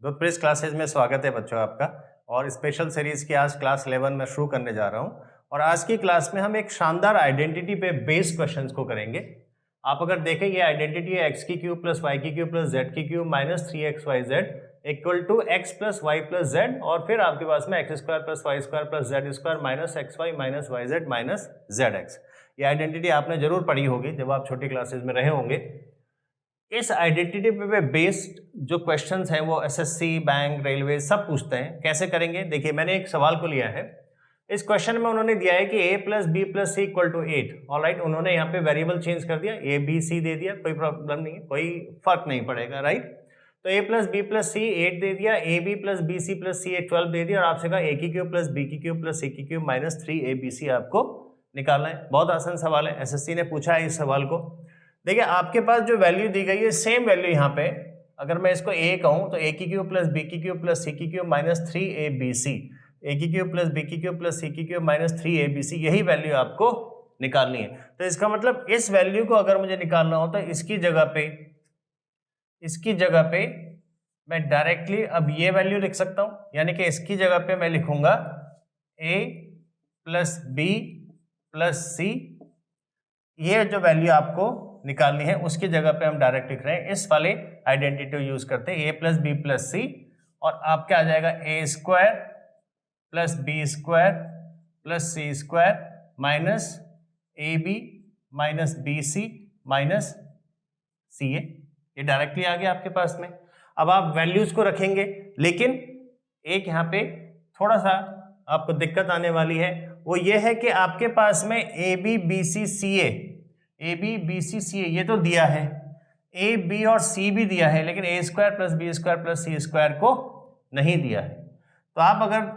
Gurpreet classes में स्वागत है बच्चों आपका। और स्पेशल सीरीज की आज क्लास 11 में शुरू करने जा रहा हूं। और आज की क्लास में हम एक शानदार आइडेंटिटी पे बेस्ड क्वेश्चंस को करेंगे। आप अगर देखें ये आइडेंटिटी है एक्स की क्यूब प्लस वाई की क्यूब प्लस जेड की cube minus 3xyz equal to x plus Y plus z, और फिर आपके पास में x square plus y square plus z square minus x y minus y z minus z x. ये identity आपने जरूर पढ़ी होगी जब आप छोटी क्लासेज में रहे होंगे। इस आइडेंटिटी पे बेस्ड जो क्वेश्चंस हैं वो एसएससी, बैंक, रेलवे सब पूछते हैं। कैसे करेंगे देखिए, मैंने एक सवाल को लिया है। इस क्वेश्चन में उन्होंने दिया है कि a plus B plus C equal to 8। Alright, उन्होंने यहाँ पे वेरिएबल चेंज कर दिया, a b c दे दिया, कोई प्रॉब्लम नहीं है, कोई फर्क नहीं पड़ेगा, राइट। तो a plus B plus C 8 दे दिया, a b plus B C plus C 12 दे दिया, और आपसे कहा a की क्यूब प्लस b की क्यूब प्लस c की क्यूब माइनस 3abc आपको निकालना है। बहुत आसान सवाल है, एसएससी ने पूछा है इस सवाल को। देखिए आपके पास जो वैल्यू दी गई है सेम वैल्यू यहाँ पे, अगर मैं इसको a कहूँ तो a की क्यूब प्लस b की क्यूब प्लस c की क्यूब माइनस 3abc, a की क्यूब प्लस b की क्यूब प्लस c की क्यूब माइनस 3abc, यही वैल्यू आपको निकालनी है। तो इसका मतलब इस वैल्यू को अगर मुझे निकालना हो तो इसकी जगह पे मैं डायरेक्टली अब ये वैल्यू लिख सकता हूँ, यानी कि इसकी जगह पे मैं लिखूंगा a प्लस बी प्लस सी। ये जो वैल्यू आपको निकालनी है उसकी जगह पे हम डायरेक्ट लिख रहे हैं, इस वाले आइडेंटिटी यूज करते हैं, a plus B plus C, और आपके आ जाएगा a square plus B square plus C square minus A B minus B C minus C A. ये डायरेक्टली आ गया आपके पास में। अब आप वैल्यूज को रखेंगे, लेकिन एक यहाँ पे थोड़ा सा आपको दिक्कत आने वाली है, वो ये है कि आपके पास में A B B C C A ये तो दिया है, ए बी और सी भी दिया है, लेकिन A square plus B square plus C square को नहीं दिया है। तो आप अगर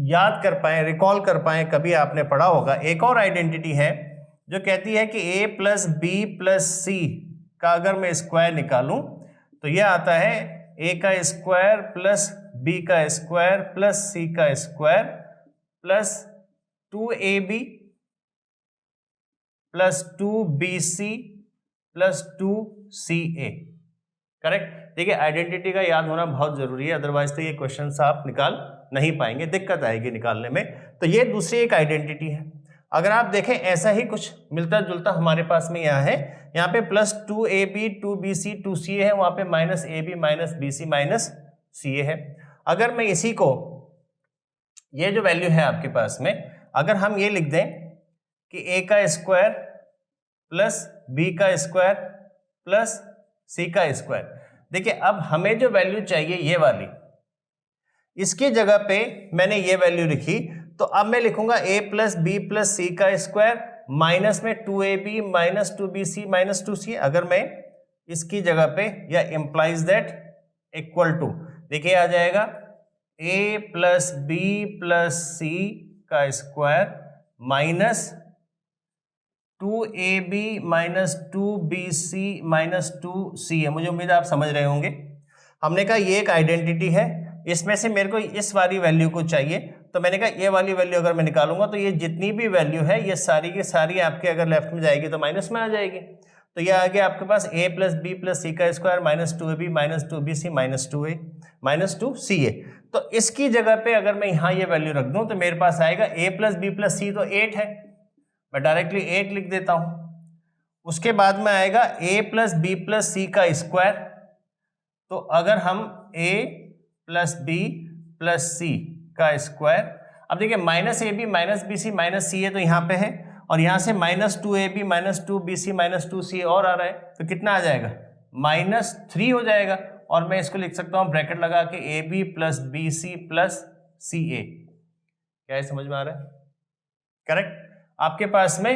याद कर पाए, रिकॉल कर पाए, कभी आपने पढ़ा होगा एक और आइडेंटिटी है जो कहती है कि ए प्लस बी प्लस सी का अगर मैं स्क्वायर निकालूं तो यह आता है ए का स्क्वायर प्लस बी का स्क्वायर प्लस सी का square plus 2ab plus 2bc plus 2ca। Correct. देखिए आइडेंटिटी का याद होना बहुत जरूरी है, अदरवाइज तो ये क्वेश्चन आप निकाल नहीं पाएंगे, दिक्कत आएगी निकालने में। तो ये दूसरी एक आइडेंटिटी है। अगर आप देखें ऐसा ही कुछ मिलता जुलता हमारे पास में यहाँ है, यहाँ पे प्लस 2ab 2bc 2ca है, वहां पे minus ab minus bc minus ca है। अगर मैं इसी को, ये जो वैल्यू है आपके पास में, अगर हम ये लिख दें कि a का स्क्वायर प्लस b का स्क्वायर प्लस c का स्क्वायर, देखिए अब हमें जो वैल्यू चाहिए ये वाली, इसकी जगह पे मैंने ये वैल्यू लिखी, तो अब मैं लिखूंगा a plus B plus C का स्क्वायर माइनस में 2ab minus 2bc minus 2c। अगर मैं इसकी जगह पे, या इंप्लाइज दैट इक्वल टू, देखिए आ जाएगा a plus B plus C का square minus 2ab minus 2bc minus 2c है। मुझे उम्मीद है आप समझ रहे होंगे। हमने कहा ये एक आइडेंटिटी है, इसमें से मेरे को इस वाली वैल्यू को चाहिए, तो मैंने कहा ये वाली वैल्यू अगर मैं निकालूंगा तो ये जितनी भी वैल्यू है ये सारी की सारी आपके अगर लेफ्ट में जाएगी तो माइनस में आ जाएगी। तो ये आ गया आपके पास a plus B plus C का square minus 2ab minus 2bc minus 2a minus 2ca। तो इसकी जगह पे अगर मैं यहाँ ये वैल्यू रख दूं तो मेरे पास आएगा a प्लस बी प्लस सी तो 8 है, मैं डायरेक्टली 8 लिख देता हूं। उसके बाद में आएगा a plus B plus C का स्क्वायर, तो अगर हम a plus B plus C का स्क्वायर, अब देखिए minus A B minus B C minus C है तो यहाँ पे है, और यहाँ से minus 2ab minus 2bc minus 2c और आ रहा है, तो कितना आ जाएगा माइनस 3 हो जाएगा। और मैं इसको लिख सकता हूँ ब्रैकेट लगा के A B plus B C plus C A. क्या है, समझ में आ रहा है? करेक्ट। आपके पास में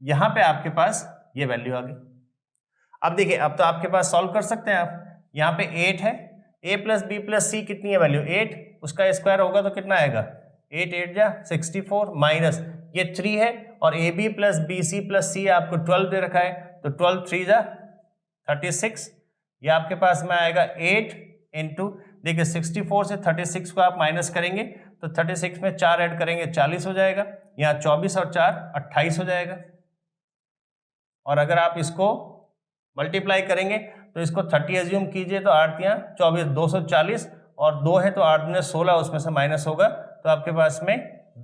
यहां पे आपके पास ये वैल्यू आ गई। अब देखिए अब तो आपके पास सॉल्व कर सकते हैं आप। यहाँ पे 8 है, a प्लस बी प्लस सी कितनी है वैल्यू 8, उसका स्क्वायर होगा तो कितना आएगा 8 8 जा 64 माइनस ये 3 है, और A B plus B C plus C आपको 12 दे रखा है, तो 12 3 जा 36। ये आपके पास में आएगा 8 इंटू, देखिए 64 से 36 को आप माइनस करेंगे तो 36 में 4 ऐड करेंगे 40 हो जाएगा, यहाँ 24 और 4 28 हो जाएगा। और अगर आप इसको मल्टीप्लाई करेंगे तो इसको 30 एज्यूम कीजिए, तो 8 या 24, 240 और 2 है तो 8 में 16, उसमें से माइनस होगा तो आपके पास में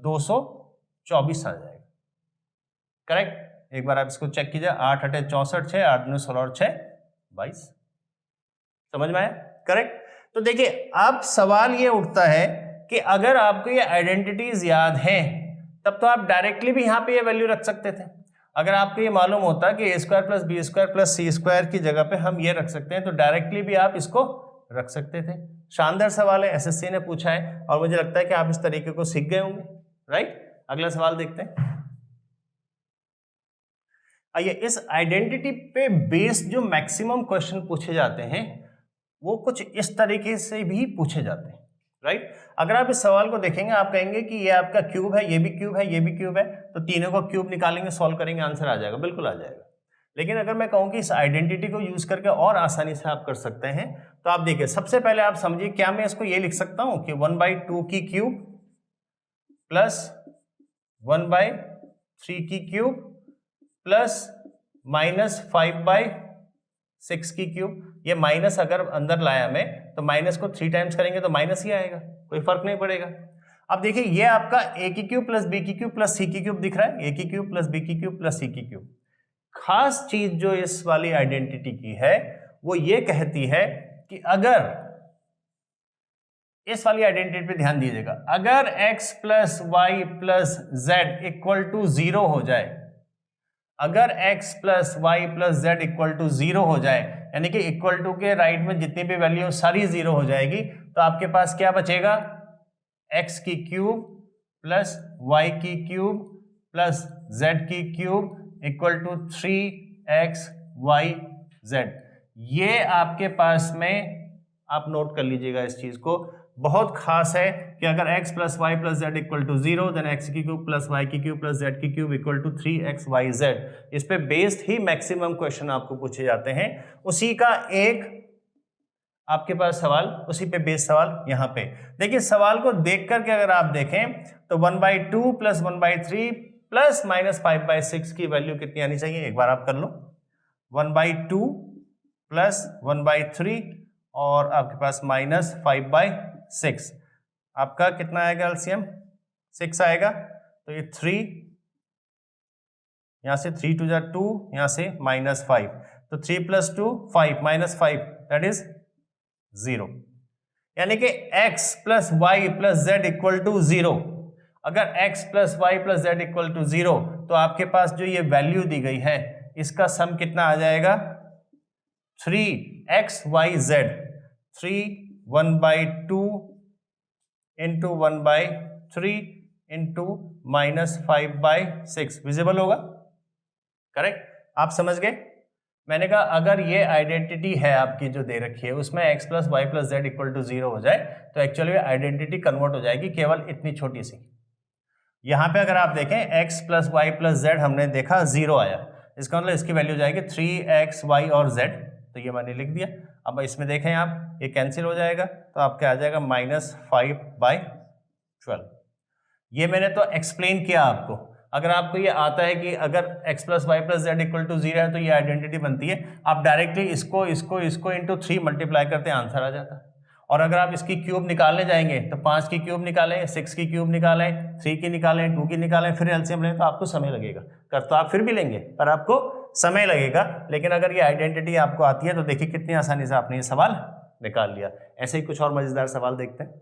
224 आ जाएगा। करेक्ट। एक बार आप इसको चेक कीजिए, 8 8 64, 6 8 में 16 और 6 22। समझ में आया? करेक्ट। तो देखिए अब सवाल ये उठता है कि अगर आपको ये आइडेंटिटीज याद हैं तब तो आप डायरेक्टली भी यहाँ पे ये वैल्यू रख सकते थे। अगर आपको ये मालूम होता कि a square plus B square plus C square की जगह पे हम ये रख सकते हैं तो डायरेक्टली भी आप इसको रख सकते थे। शानदार सवाल है, एसएससी ने पूछा है और मुझे लगता है कि आप इस तरीके को सीख गए होंगे। राइट, अगला सवाल देखते हैं। आइए, इस आइडेंटिटी पे बेस्ड जो मैक्सिमम क्वेश्चन पूछे जाते हैं वो कुछ इस तरीके से भी पूछे जाते हैं। राइट, अगर आप इस सवाल को देखेंगे आप कहेंगे कि ये आपका क्यूब है, ये भी क्यूब है, ये भी क्यूब है, तो तीनों को क्यूब निकालेंगे, सॉल्व करेंगे, आंसर आ जाएगा, बिल्कुल आ जाएगा। लेकिन अगर मैं कहूँ कि इस आइडेंटिटी को यूज करके और आसानी से आप कर सकते हैं तो आप देखिए, सबसे पहले आप समझिए, क्या मैं इसको ये लिख सकता हूं कि 1/2 की क्यूब प्लस 1/3 की क्यूब प्लस -5/6 की क्यूब। ये माइनस अगर अंदर लाया मैं तो माइनस को 3 टाइम्स करेंगे तो माइनस ही आएगा, कोई फर्क नहीं पड़ेगा। अब देखिए ये आपका a की क्यूब प्लस b की क्यूब प्लस c की क्यूब दिख रहा है, a की क्यूब प्लस b की क्यूब प्लस c की क्यूब। खास चीज जो इस वाली आइडेंटिटी की है वो ये कहती है कि अगर इस वाली आइडेंटिटी पे ध्यान दीजिएगा, अगर x plus Y plus Z equal to 0 हो जाए, अगर x plus Y plus Z equal to 0 हो जाए, यानी कि इक्वल टू के राइट में जितनी भी वैल्यू सारी 0 हो जाएगी, तो आपके पास क्या बचेगा, x की क्यूब प्लस y की क्यूब प्लस z की क्यूब इक्वल टू 3xyz। ये आपके पास में, आप नोट कर लीजिएगा इस चीज को, बहुत खास है कि अगर x plus Y plus Z equal to 0 then x की क्यूब प्लस y की क्यूब प्लस z की क्यूब इक्वल टू 3xyz। इस पे बेस्ड ही मैक्सिमम क्वेश्चन आपको पूछे जाते हैं। उसी का एक आपके पास सवाल, उसी पे बेस्ड सवाल यहाँ पे देखिए। सवाल को देख करके अगर आप देखें तो 1/2 प्लस 1/3 प्लस -5/6 की वैल्यू कितनी आनी चाहिए, एक बार आप कर लो। 1/2 प्लस 1/3 और आपके पास -5/6, आपका कितना आएगा एलसीएम, 6 आएगा। तो ये 3, यहां से 3 2 2, यहां से -5, तो 3 + 2 5 -5 दैट इज 0। यानी कि x plus Y plus Z equal to 0। अगर x plus Y plus Z equal to 0 तो आपके पास जो ये वैल्यू दी गई है इसका सम कितना आ जाएगा, 3xyz। 3 1/2 इंटू 1/3 इंटू -5/6 विजिबल होगा। करेक्ट, आप समझ गए। मैंने कहा अगर ये आइडेंटिटी है आपकी जो दे रखी है उसमें x plus Y plus Z equal to 0 हो जाए तो एक्चुअली आइडेंटिटी कन्वर्ट हो जाएगी केवल इतनी छोटी सी। यहां पे अगर आप देखें x plus Y plus z हमने देखा 0 आया, इसका मतलब इसकी वैल्यू जाएगी 3x y और z, तो ये मैंने लिख दिया। अब इसमें देखें आप, ये कैंसिल हो जाएगा तो आपके आ जाएगा -5/12। ये मैंने तो एक्सप्लेन किया आपको। अगर आपको ये आता है कि अगर x plus Y plus Z equal to 0 है तो ये आइडेंटिटी बनती है, आप डायरेक्टली इसको इसको इसको इंटू 3 मल्टीप्लाई करते हैं, आंसर आ जाता है। और अगर आप इसकी क्यूब निकालने जाएंगे तो 5 की क्यूब निकालें, 6 की क्यूब निकालें, 3 की निकालें, 2 की निकालें, फिर एलसीएम लें तो आपको समय लगेगा। कर तो आप फिर भी लेंगे पर आपको समय लगेगा। लेकिन अगर ये आइडेंटिटी आपको आती है तो देखिए कितनी आसानी से आपने ये सवाल निकाल लिया। ऐसे ही कुछ और मजेदार सवाल देखते हैं।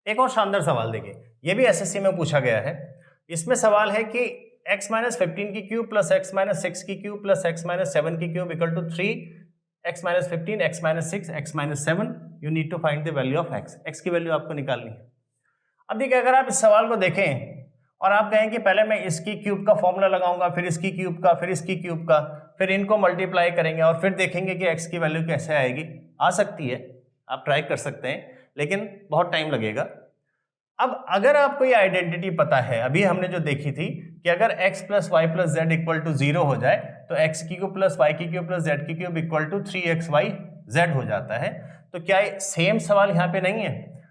एक और शानदार सवाल देखिए, ये भी एसएससी में पूछा गया है। इसमें सवाल है कि x - 15 की क्यूब प्लस x - 6 की क्यूब प्लस x - 7 की cube equal to 3x - 15 x - 6 x - 7। You need to find the value of x। x की वैल्यू आपको निकालनी है। अब देखिए अगर आप इस सवाल को देखें और आप कहें कि पहले मैं इसकी क्यूब का फॉर्मूला लगाऊंगा, फिर इसकी क्यूब का, फिर इसकी क्यूब का, फिर इनको मल्टीप्लाई करेंगे और फिर देखेंगे कि x की वैल्यू कैसे आएगी। आ सकती है, आप ट्राई कर सकते हैं, लेकिन बहुत टाइम लगेगा। अब अगर आपको ये आइडेंटिटी पता है, अभी हमने जो देखी थी कि अगर x plus Y plus Z equal to 0 हो जाए तो x की क्यूब प्लस वाई की क्यूब प्लस जेड की क्यूब इक्वल टू 3xyz हो जाता है। तो क्या सेम सवाल यहाँ पे नहीं है,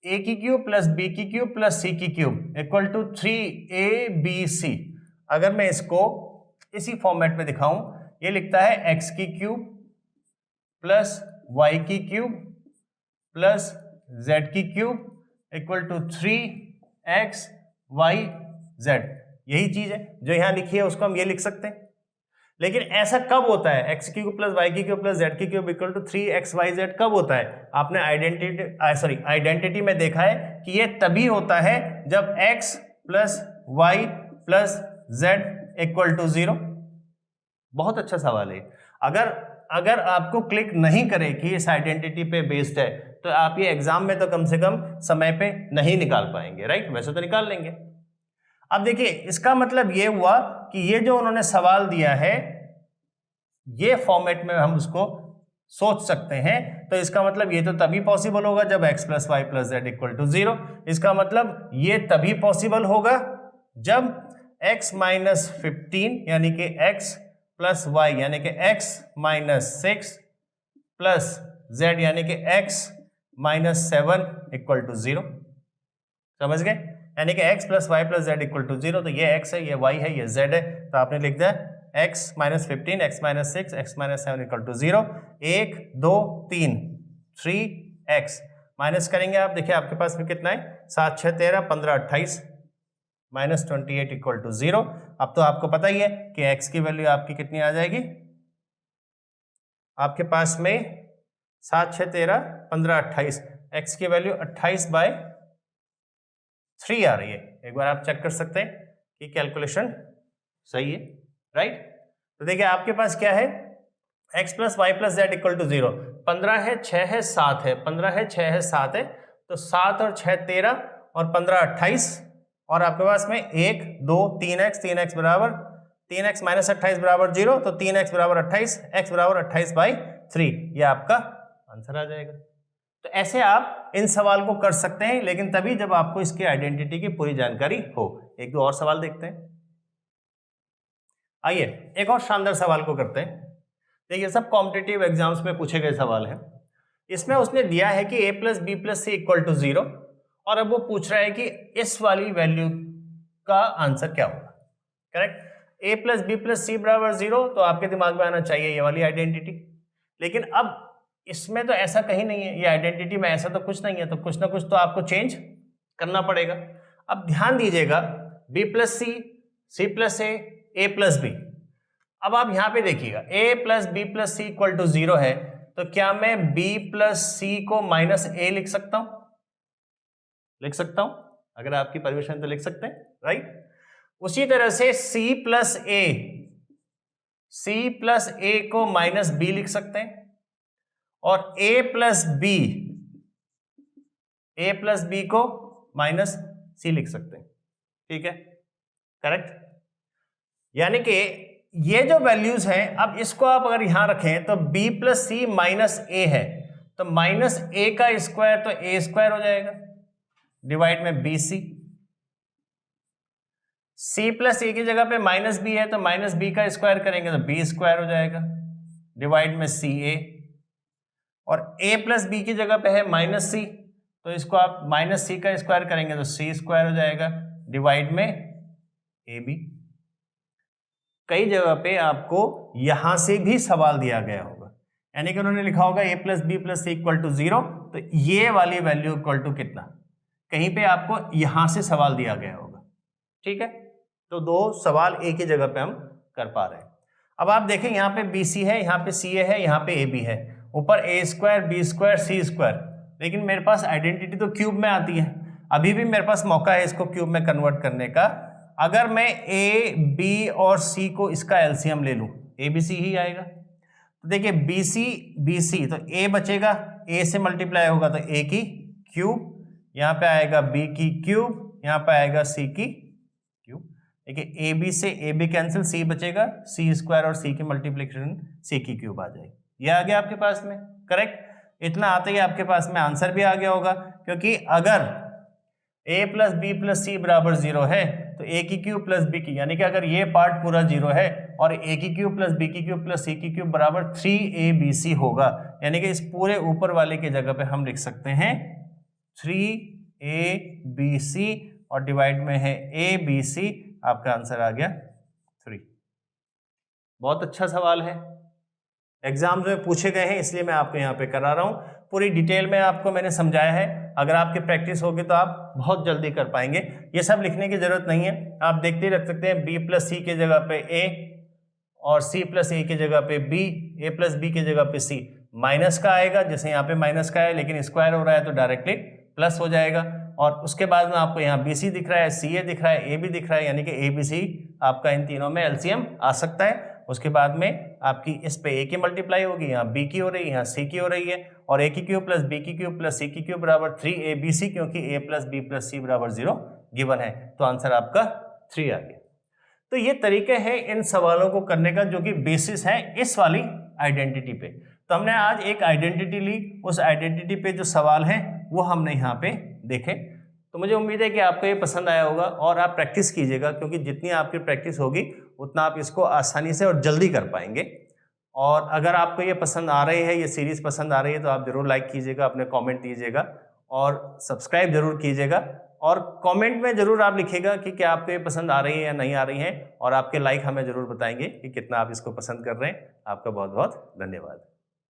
a की क्यूब प्लस b की क्यूब प्लस c की क्यूब इक्वल टू 3abc। अगर मैं इसको इसी फॉर्मेट में दिखाऊं ये लिखता है x की क्यूब प्लस y की क्यूब प्लस z की cube equal to 3x y z। यही चीज है जो यहां लिखी है, उसको हम ये लिख सकते हैं। लेकिन ऐसा कब होता है, x की क्यूब प्लस y की क्यूब प्लस z की क्यूब इक्वल टू 3xyz कब होता है? आपने आइडेंटिटी में देखा है कि ये तभी होता है जब x plus y plus z equal to 0। बहुत अच्छा सवाल है। अगर आपको क्लिक नहीं करे कि इस आइडेंटिटी पे बेस्ड है तो आप ये एग्जाम में तो कम से कम समय पे नहीं निकाल पाएंगे, राइट? वैसे तो निकाल लेंगे। अब देखिए, इसका मतलब ये हुआ कि ये जो उन्होंने सवाल दिया है ये फॉर्मेट में हम उसको सोच सकते हैं। तो इसका मतलब ये तो तभी पॉसिबल होगा जब x plus Y plus Z equal to 0। इसका मतलब ये तभी पॉसिबल होगा जब x माइनस 15 यानी कि x प्लस वाई यानी कि x माइनस 6 प्लस z यानी कि x माइनस 7 इक्वल टू 0। समझ गए? यानी कि x plus Y plus Z equal to 0। तो ये x है, ये y है, ये z है। तो आपने लिख दिया x minus 15, x minus 6, x minus 7 equal to 0। 1 2 3 3x minus करेंगे आप, देखिए आपके पास में कितना है, 7 6 13 15 28 माइनस 28 इक्वल टू 0। अब तो आपको पता ही है कि x की वैल्यू आपकी कितनी आ जाएगी, आपके पास में 7 6 13 15 28, x की वैल्यू 28/3 आ रही है। एक बार आप चेक कर सकते हैं कि कैलकुलेशन सही है, राइट? तो देखिए आपके पास क्या है, x plus Y plus Z equal to 0। 15 है, 6 है, 7 है, 15 है, 6 है, 7 है। तो 7 और 6 13 और 15 28 और आपके पास में 1 2 3x, 3x बराबर 3x माइनस 28 बराबर 0। तो 3x बराबर 28, x बराबर 28/3, ये आपका आंसर आ जाएगा। तो ऐसे आप इन सवाल को कर सकते हैं, लेकिन तभी जब आपको इसकी आइडेंटिटी की पूरी जानकारी हो। एक दो और सवाल देखते हैं। आइए एक और शानदार सवाल को करते हैं। देखिए सब कॉम्पिटिटिव एग्जाम्स में पूछे गए सवाल हैं। इसमें उसने दिया है कि a plus B plus C equal to 0 और अब वो पूछ रहा है कि इस वाली वैल्यू का आंसर क्या होगा। Correct? a plus B plus C बराबर 0, तो आपके दिमाग में आना चाहिए ये वाली आइडेंटिटी। लेकिन अब इसमें तो ऐसा कहीं नहीं है, ये आइडेंटिटी में ऐसा तो कुछ नहीं है, तो कुछ ना कुछ तो आपको चेंज करना पड़ेगा। अब ध्यान दीजिएगा, b plus C, C plus A plus B. अब आप यहां पे देखिएगा a plus B plus C equal to 0 है, तो क्या मैं b प्लस सी को माइनस ए लिख सकता हूं? लिख सकता हूं, अगर आपकी परमिशन तो लिख सकते हैं, राइट? उसी तरह से c प्लस ए को माइनस बी लिख सकते हैं और a प्लस बी को माइनस सी लिख सकते हैं। ठीक है, करेक्ट? यानी कि ये जो वैल्यूज हैं, अब इसको आप अगर यहां रखें तो b प्लस सी माइनस ए है, तो माइनस ए का स्क्वायर तो ए स्क्वायर हो जाएगा डिवाइड में बी सी। सी प्लस ए की जगह पे माइनस बी है, तो माइनस बी का स्क्वायर करेंगे तो बी स्क्वायर हो जाएगा डिवाइड में सी ए। और a प्लस बी की जगह पे है माइनस सी, तो इसको आप माइनस सी का स्क्वायर करेंगे तो सी स्क्वायर हो जाएगा डिवाइड में ए बी। कई जगह पे आपको यहां से भी सवाल दिया गया होगा, यानी कि उन्होंने लिखा होगा a plus B plus C equal to 0, तो ये वाली वैल्यू इक्वल टू कितना, कहीं पे आपको यहां से सवाल दिया गया होगा। ठीक है, तो दो सवाल एक ही जगह पे हम कर पा रहे हैं। अब आप देखें यहाँ पे बी सी है, यहाँ पे सी ए है, यहाँ पे ए बी है, ऊपर ए स्क्वायर बी स्क्वायर सी स्क्वायर, लेकिन मेरे पास आइडेंटिटी तो क्यूब में आती है। अभी भी मेरे पास मौका है इसको क्यूब में कन्वर्ट करने का। अगर मैं ए बी और सी को इसका एलसीएम ले लूं, ए बी सी ही आएगा। तो देखिए बी सी तो ए बचेगा, ए से मल्टीप्लाई होगा तो ए की क्यूब, यहाँ पे आएगा बी की क्यूब, यहाँ पे आएगा सी की क्यूब। देखिए ए बी से ए बी कैंसिल, सी बचेगा, सी स्क्वायर और सी की मल्टीप्लिकेशन सी की क्यूब आ जाएगी। ये आ गया आपके पास में, करेक्ट? इतना आते ही आपके पास में आंसर भी आ गया होगा, क्योंकि अगर a plus B plus C बराबर 0 है तो a की क्यूब प्लस b की, यानी कि अगर ये पार्ट पूरा 0 है और a की क्यूब प्लस b की क्यूब प्लस c की क्यूब बराबर 3abc होगा, यानी कि इस पूरे ऊपर वाले की जगह पे हम लिख सकते हैं 3abc और डिवाइड में है abc। आपका आंसर आ गया 3। बहुत अच्छा सवाल है, एग्जाम्स में पूछे गए हैं, इसलिए मैं आपको यहाँ पे करा रहा हूँ। पूरी डिटेल में आपको मैंने समझाया है, अगर आपकी प्रैक्टिस होगी तो आप बहुत जल्दी कर पाएंगे। ये सब लिखने की जरूरत नहीं है, आप देखते ही रख सकते हैं b प्लस सी के जगह पे a और c प्लस ए की जगह पे b, a प्लस बी की जगह पे c। माइनस का आएगा, जैसे यहाँ पे माइनस का है लेकिन स्क्वायर हो रहा है तो डायरेक्टली प्लस हो जाएगा। और उसके बाद में आपको यहाँ BC दिख रहा है, CA दिख रहा है, AB दिख रहा है, यानी कि ABC आपका इन तीनों में LCM आ सकता है। उसके बाद में आपकी इस पे A की मल्टीप्लाई होगी, यहाँ B की हो रही है, यहाँ C की हो रही है, और A की क्यूब प्लस B की क्यूब प्लस C की क्यूब बराबर 3ABC, क्योंकि A plus B plus C बराबर 0 गिवन है, तो आंसर आपका 3 आ गया। तो ये तरीके हैं इन सवालों को करने का, जो कि बेसिस है इस वाली आइडेंटिटी पे। तो हमने आज एक आइडेंटिटी ली, उस आइडेंटिटी पे जो सवाल हैं वो हमने यहाँ पे देखे। तो मुझे उम्मीद है कि आपको ये पसंद आया होगा और आप प्रैक्टिस कीजिएगा, क्योंकि जितनी आपकी प्रैक्टिस होगी उतना आप इसको आसानी से और जल्दी कर पाएंगे। और अगर आपको ये पसंद आ रही है, ये सीरीज पसंद आ रही है, तो आप जरूर लाइक कीजिएगा, अपने कमेंट दीजिएगा और सब्सक्राइब जरूर कीजिएगा। और कमेंट में जरूर आप लिखिएगा कि क्या आपको ये पसंद आ रही है या नहीं आ रही है, और आपके लाइक हमें जरूर बताएंगे कि कितना आप इसको पसंद कर रहे हैं। आपका बहुत बहुत धन्यवाद।